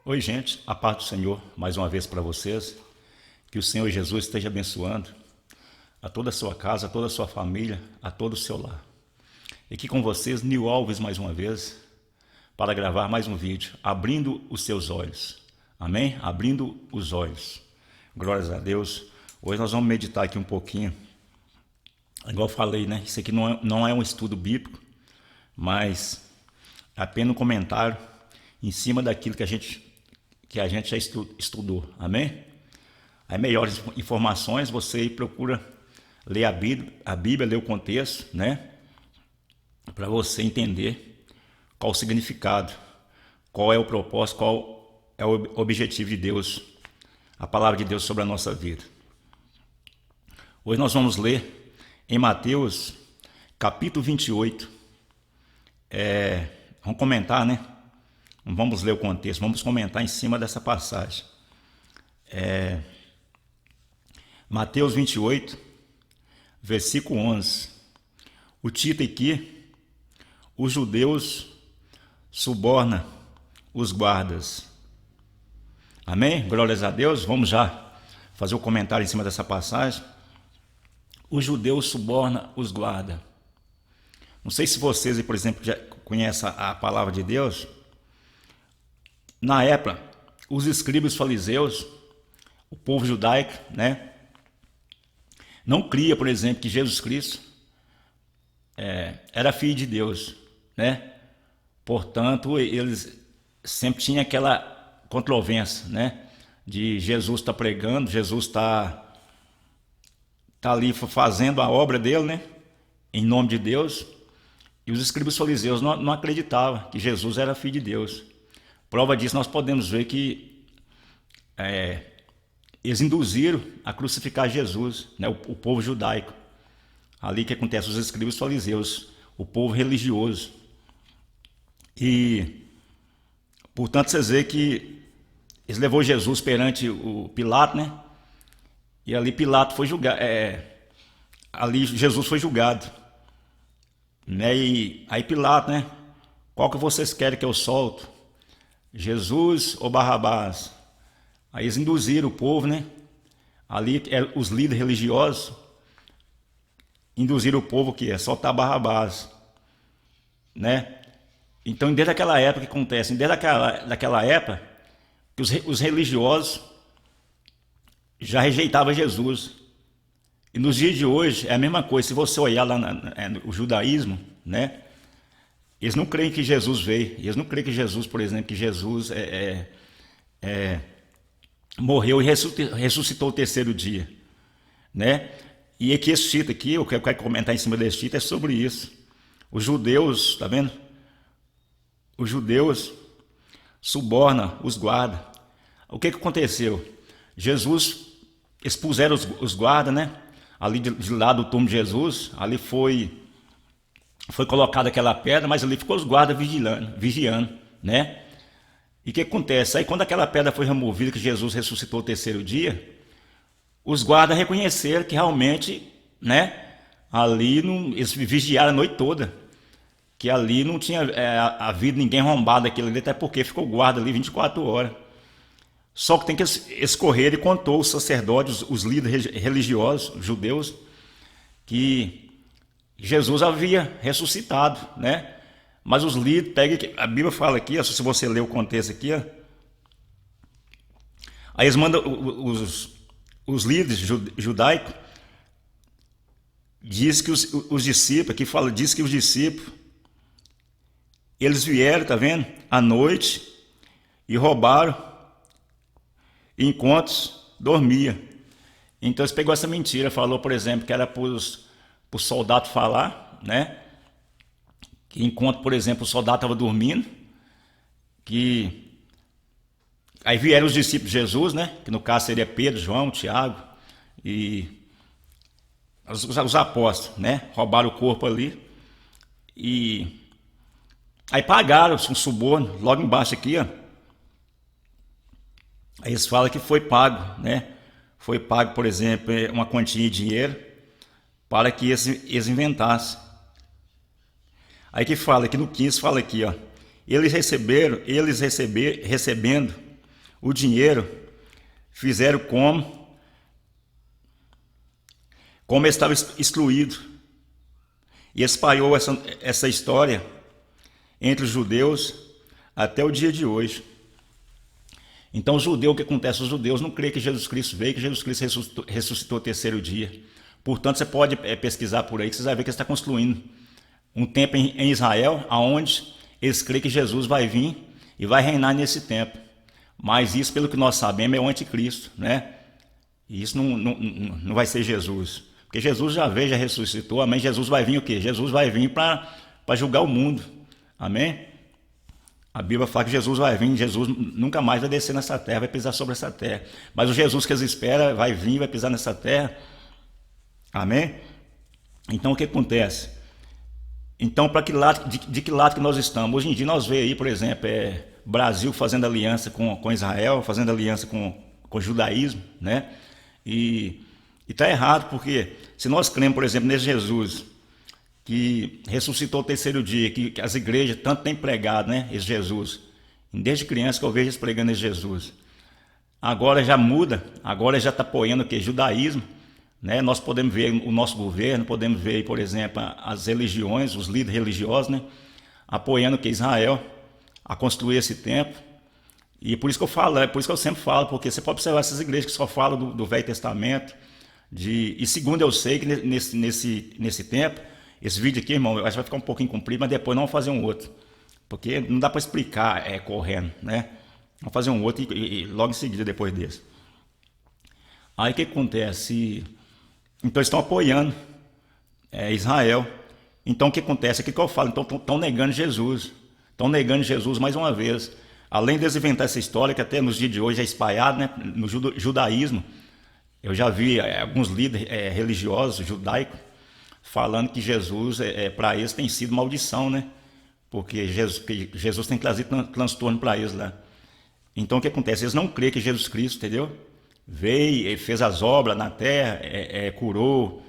Oi, gente, a paz do Senhor, mais uma vez para vocês. Que o Senhor Jesus esteja abençoando a toda a sua casa, a toda a sua família, a todo o seu lar. E aqui com vocês, Nil Alves, mais uma vez, para gravar mais um vídeo, abrindo os seus olhos. Amém? Abrindo os olhos. Glórias a Deus. Hoje nós vamos meditar aqui um pouquinho. Igual eu falei, né? Isso aqui não é um estudo bíblico, mas é apenas um comentário em cima daquilo que a gente já estudou. Amém? Aí, melhores informações, você procura ler a Bíblia, ler o contexto, né? Para você entender qual o significado, qual é o propósito, qual é o objetivo de Deus, a palavra de Deus sobre a nossa vida. Hoje nós vamos ler em Mateus, capítulo 28. Vamos comentar, né? Não vamos ler o contexto, vamos comentar em cima dessa passagem. Mateus 28, versículo 11. O título aqui: os judeus subornam os guardas. Amém? Glórias a Deus. Vamos já fazer o comentário em cima dessa passagem. Os judeus subornam os guardas. Não sei se vocês, por exemplo, já conhecem a palavra de Deus. Na época, os escribas fariseus, o povo judaico, né, não cria, por exemplo, que Jesus Cristo era filho de Deus, né? Portanto, eles sempre tinham aquela controvérsia, né, de Jesus estar pregando, Jesus está ali fazendo a obra dele, né, em nome de Deus, e os escribas fariseus não acreditavam que Jesus era filho de Deus. Prova disso, nós podemos ver que eles induziram a crucificar Jesus, né, o povo judaico. Ali que acontece, os escribas fariseus, o povo religioso. E, portanto, vocês veem que eles levou Jesus perante o Pilato, né? E ali Pilato foi julgado, ali Jesus foi julgado. Né? E aí Pilato, né? Qual que vocês querem que eu solte? Jesus ou Barrabás? Aí eles induziram o povo, né? Ali os líderes religiosos induziram o povo que é soltar Barrabás, né? Então, desde aquela época que acontece, desde daquela época, que os religiosos já rejeitavam Jesus. E nos dias de hoje é a mesma coisa. Se você olhar lá no judaísmo, né? Eles não creem que Jesus veio. Eles não creem que Jesus, por exemplo, que Jesus morreu e ressuscitou o terceiro dia, né? E aqui esse título aqui, o que eu quero comentar em cima desse título é sobre isso. Os judeus, tá vendo? Os judeus subornam os guardas. O que aconteceu? Jesus, expuseram os guardas, né? Ali de lado do túmulo de Jesus, ali foi colocada aquela pedra, mas ali ficou os guardas vigiando, né? E o que acontece? Aí quando aquela pedra foi removida, que Jesus ressuscitou o terceiro dia, os guardas reconheceram que realmente, né, ali eles vigiaram a noite toda, que ali não tinha havido ninguém arrombado aquilo ali, até porque ficou guarda ali 24 horas. Só que tem que escorrer e contou os sacerdotes, os líderes religiosos, os judeus, que Jesus havia ressuscitado, né? Mas os líderes, a Bíblia fala aqui, se você ler o contexto aqui, aí eles mandam os líderes judaicos, diz que os discípulos, aqui fala, diz que os discípulos, eles vieram, tá vendo, à noite e roubaram, enquanto dormia. Então eles pegou essa mentira, falou, por exemplo, que era para os soldados falar, né? Que enquanto, por exemplo, o soldado estava dormindo, que aí vieram os discípulos de Jesus, né? Que no caso seria Pedro, João, Tiago e os apóstolos, né? Roubaram o corpo ali e aí pagaram um suborno, logo embaixo aqui, ó. Aí eles falam que foi pago, né? Foi pago, por exemplo, uma quantia de dinheiro para que eles inventassem. Aí que fala, aqui no 15 fala aqui, ó. Recebendo o dinheiro, fizeram como estava excluído, e espalhou essa história entre os judeus até o dia de hoje. Então, o judeu, o que acontece? Os judeus não creem que Jesus Cristo veio, que Jesus Cristo ressuscitou o terceiro dia. Portanto, você pode pesquisar por aí, que você vai ver que está construindo um templo em Israel, aonde eles creem que Jesus vai vir e vai reinar nesse templo. Mas isso, pelo que nós sabemos, é o anticristo, né? E isso não vai ser Jesus. Porque Jesus já veio, já ressuscitou, amém? Jesus vai vir o quê? Jesus vai vir para julgar o mundo, amém? A Bíblia fala que Jesus vai vir, Jesus nunca mais vai descer nessa terra, vai pisar sobre essa terra. Mas o Jesus que eles esperam vai vir, vai pisar nessa terra, amém? Então o que acontece? Então, para que lado, de que lado que nós estamos? Hoje em dia nós vemos aí, por exemplo, Brasil fazendo aliança com Israel, fazendo aliança com o judaísmo, né? E está errado, porque se nós cremos, por exemplo, nesse Jesus, que ressuscitou o terceiro dia, que as igrejas tanto têm pregado, né, esse Jesus, desde criança que eu vejo eles pregando esse Jesus, agora já muda, agora já está apoiando o quê? Judaísmo, né? Nós podemos ver o nosso governo, podemos ver, por exemplo, as religiões, os líderes religiosos, né, apoiando o que? Israel, a construir esse templo. E por isso que eu falo, por isso que eu sempre falo, porque você pode observar essas igrejas que só falam do Velho Testamento, e segundo eu sei que nesse tempo, esse vídeo aqui, irmão, eu acho que vai ficar um pouquinho comprido, mas depois nós vamos fazer um outro, porque não dá para explicar correndo, né? Vamos fazer um outro e logo em seguida depois desse. Aí o que acontece? Então eles estão apoiando Israel. Então o que acontece? Aqui que eu falo, então estão negando Jesus. Estão negando Jesus mais uma vez. Além de eles inventar essa história, que até nos dias de hoje é espalhado, né, no judaísmo, eu já vi alguns líderes religiosos judaicos falando que Jesus, para eles, tem sido maldição, né? Porque Jesus tem trazido transtorno para eles lá. Então o que acontece? Eles não creem que Jesus Cristo, entendeu? Veio, fez as obras na terra, curou,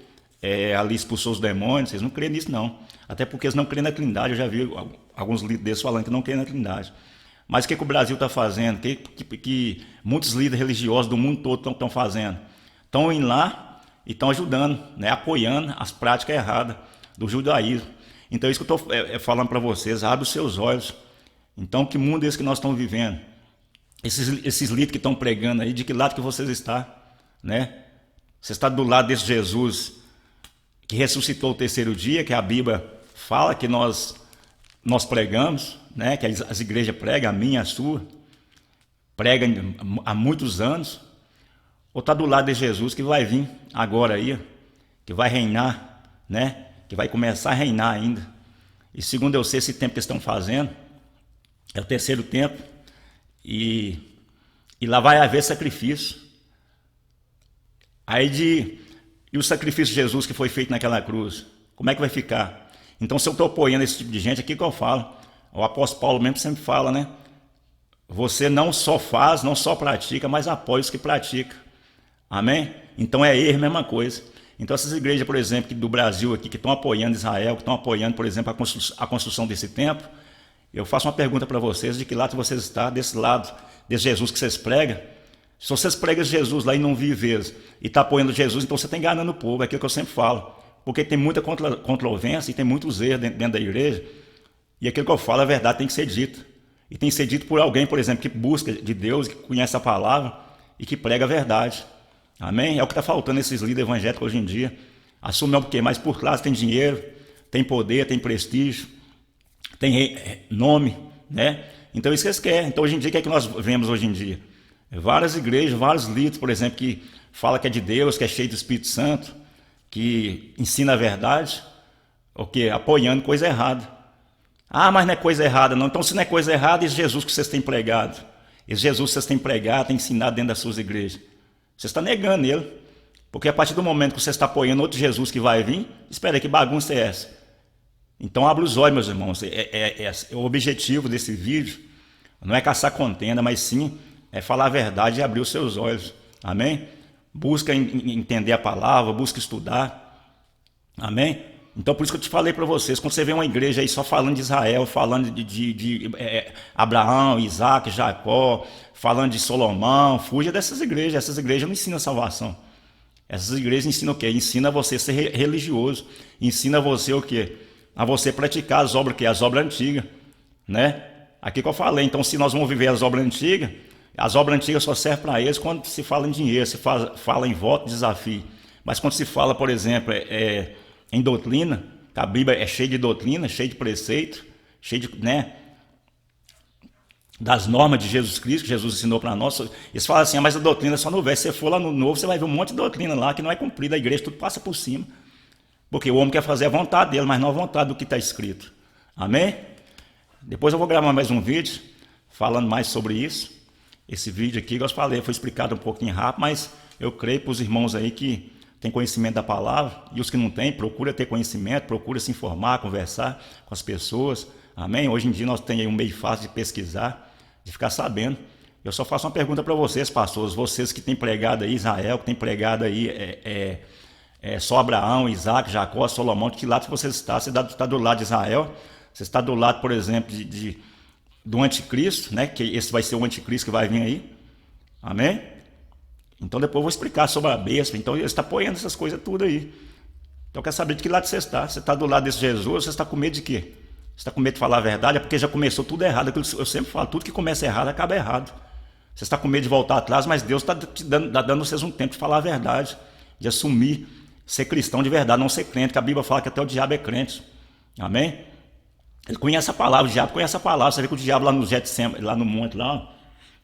ali expulsou os demônios. Eles não creem nisso, não. Até porque eles não creem na Trindade. Eu já vi alguns líderes desses falando que não creem na Trindade. Mas o que o Brasil está fazendo? Que muitos líderes religiosos do mundo todo estão fazendo? Estão indo lá e estão ajudando, né, apoiando as práticas erradas do judaísmo. Então é isso que eu estou falando para vocês, abre os seus olhos. Então que mundo é esse que nós estamos vivendo? Esses líderes que estão pregando aí, de que lado que vocês estão? Né? Você está do lado desse Jesus que ressuscitou o terceiro dia, que a Bíblia fala que nós pregamos, né? Que as igrejas pregam, a minha, a sua, pregam há muitos anos. Ou está do lado de Jesus que vai vir agora aí, que vai reinar, né? Que vai começar a reinar ainda. E segundo eu sei, esse tempo que estão fazendo é o terceiro tempo, e lá vai haver sacrifício. E o sacrifício de Jesus que foi feito naquela cruz, como é que vai ficar? Então, se eu estou apoiando esse tipo de gente, aqui que eu falo, o apóstolo Paulo mesmo sempre fala, né? Você não só faz, não só pratica, mas apoia os que praticam. Amém? Então é a mesma coisa. Então essas igrejas, por exemplo, do Brasil aqui, que estão apoiando Israel, que estão apoiando, por exemplo, a construção desse templo, eu faço uma pergunta para vocês, de que lado vocês estão, desse lado, desse Jesus que vocês pregam? Se vocês pregam Jesus lá e não vivem eles, e está apoiando Jesus, então você está enganando o povo, é aquilo que eu sempre falo. Porque tem muita controvérsia e tem muitos erros dentro da igreja, e aquilo que eu falo, a verdade tem que ser dita. E tem que ser dito por alguém, por exemplo, que busca de Deus, que conhece a palavra e que prega a verdade. Amém? É o que está faltando esses líderes evangélicos hoje em dia. Assumem o quê? Mas por trás tem dinheiro, tem poder, tem prestígio, tem nome, né? Então isso que eles querem. Então hoje em dia, o que é que nós vemos hoje em dia? Várias igrejas, vários líderes, por exemplo, que fala que é de Deus, que é cheio do Espírito Santo, que ensina a verdade, o quê? Apoiando coisa errada. Ah, mas não é coisa errada não. Então se não é coisa errada, esse Jesus que vocês têm pregado, esse Jesus que vocês têm pregado, têm ensinado dentro das suas igrejas, você está negando ele. Porque a partir do momento que você está apoiando outro Jesus que vai vir, espera aí, que bagunça é essa? Então abra os olhos, meus irmãos. O objetivo desse vídeo não é caçar contenda, mas sim falar a verdade e abrir os seus olhos. Amém? Busca entender a palavra, busca estudar. Amém? Então, por isso que eu te falei para vocês, quando você vê uma igreja aí só falando de Israel, falando de Abraão, Isaac, Jacó, falando de Salomão, fuja dessas igrejas. Essas igrejas não ensinam salvação. Essas igrejas ensinam o quê? Ensina você a ser religioso. Ensina você o quê? A você praticar as obras, as obras antigas, né? Aqui que eu falei. Então, se nós vamos viver as obras antigas só servem para eles quando se fala em dinheiro, se fala em voto, desafio. Mas quando se fala, por exemplo, em doutrina, que a Bíblia é cheia de doutrina, cheia de preceito, cheia de, né, das normas de Jesus Cristo, que Jesus ensinou para nós. Eles falam assim, mas a doutrina só no velho. Se você for lá no novo, você vai ver um monte de doutrina lá que não é cumprida. A igreja tudo passa por cima. Porque o homem quer fazer a vontade dele, mas não a vontade do que está escrito. Amém? Depois eu vou gravar mais um vídeo falando mais sobre isso. Esse vídeo aqui, como eu falei, foi explicado um pouquinho rápido, mas eu creio para os irmãos aí que têm conhecimento da palavra, e os que não têm, procura ter conhecimento, procura se informar, conversar com as pessoas. Amém? Hoje em dia nós temos aí um meio fácil de pesquisar, de ficar sabendo. Eu só faço uma pergunta para vocês, pastores, vocês que têm pregado aí Israel, que têm pregado aí só Abraão, Isaac, Jacó, Salomão, de que lado você está? Você está do lado de Israel? Você está do lado, por exemplo, do anticristo, né? Que esse vai ser o anticristo que vai vir aí. Amém? Então depois eu vou explicar sobre a besta. Então ele está apoiando essas coisas tudo aí. Então eu quero saber de que lado você está. Você está do lado desse Jesus, você está com medo de quê? Você está com medo de falar a verdade? É porque já começou tudo errado. Eu sempre falo, tudo que começa errado acaba errado. Você está com medo de voltar atrás, mas Deus está dando vocês um tempo de falar a verdade, de assumir, ser cristão de verdade, não ser crente, que a Bíblia fala que até o diabo é crente. Amém? Ele conhece a palavra, o diabo conhece a palavra. Você vê que o diabo lá no Getsemane, lá no monte, lá,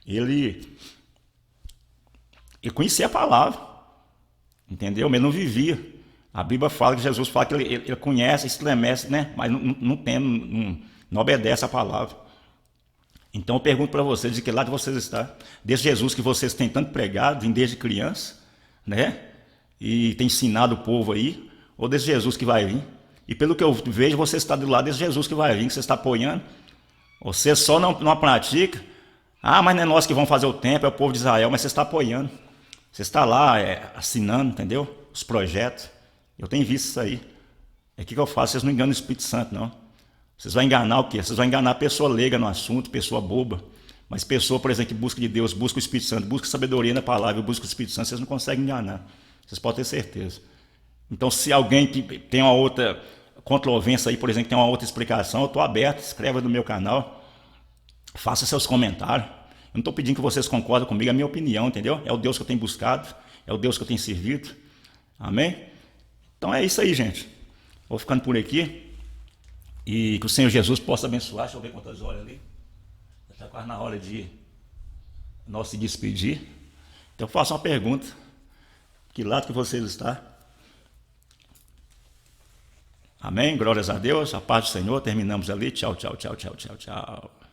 ele conhecia a palavra, entendeu? Mas ele não vivia. A Bíblia fala que Jesus fala que ele conhece, estremece, né? Mas não obedece a palavra. Então eu pergunto para vocês, de que lado vocês estão? Desse Jesus que vocês têm tanto pregado, vem desde criança, né? E tem ensinado o povo aí, ou desse Jesus que vai vir? E pelo que eu vejo, você está do lado desse Jesus que vai vir, que você está apoiando. Você só não pratica. Ah, mas não é nós que vamos fazer o templo, é o povo de Israel, mas você está apoiando. Você está lá assinando, entendeu? Os projetos. Eu tenho visto isso aí. É o que eu faço, vocês não enganam o Espírito Santo, não. Vocês vão enganar o quê? Vocês vão enganar a pessoa leiga no assunto, pessoa boba. Mas pessoa, por exemplo, que busca de Deus, busca o Espírito Santo, busca sabedoria na palavra, busca o Espírito Santo, vocês não conseguem enganar. Vocês podem ter certeza. Então, se alguém que tem uma outra controvérsia aí, por exemplo, tem uma outra explicação, eu estou aberto, escreva no meu canal, faça seus comentários. Eu não estou pedindo que vocês concordem comigo, é a minha opinião, entendeu? É o Deus que eu tenho buscado, é o Deus que eu tenho servido. Amém? Então é isso aí, gente. Vou ficando por aqui. E que o Senhor Jesus possa abençoar. Deixa eu ver quantas horas ali. Já está quase na hora de nós se despedir. Então eu faço uma pergunta. Que lado que vocês estão? Amém? Glórias a Deus. A paz do Senhor. Terminamos ali. Tchau, tchau, tchau, tchau, tchau, tchau.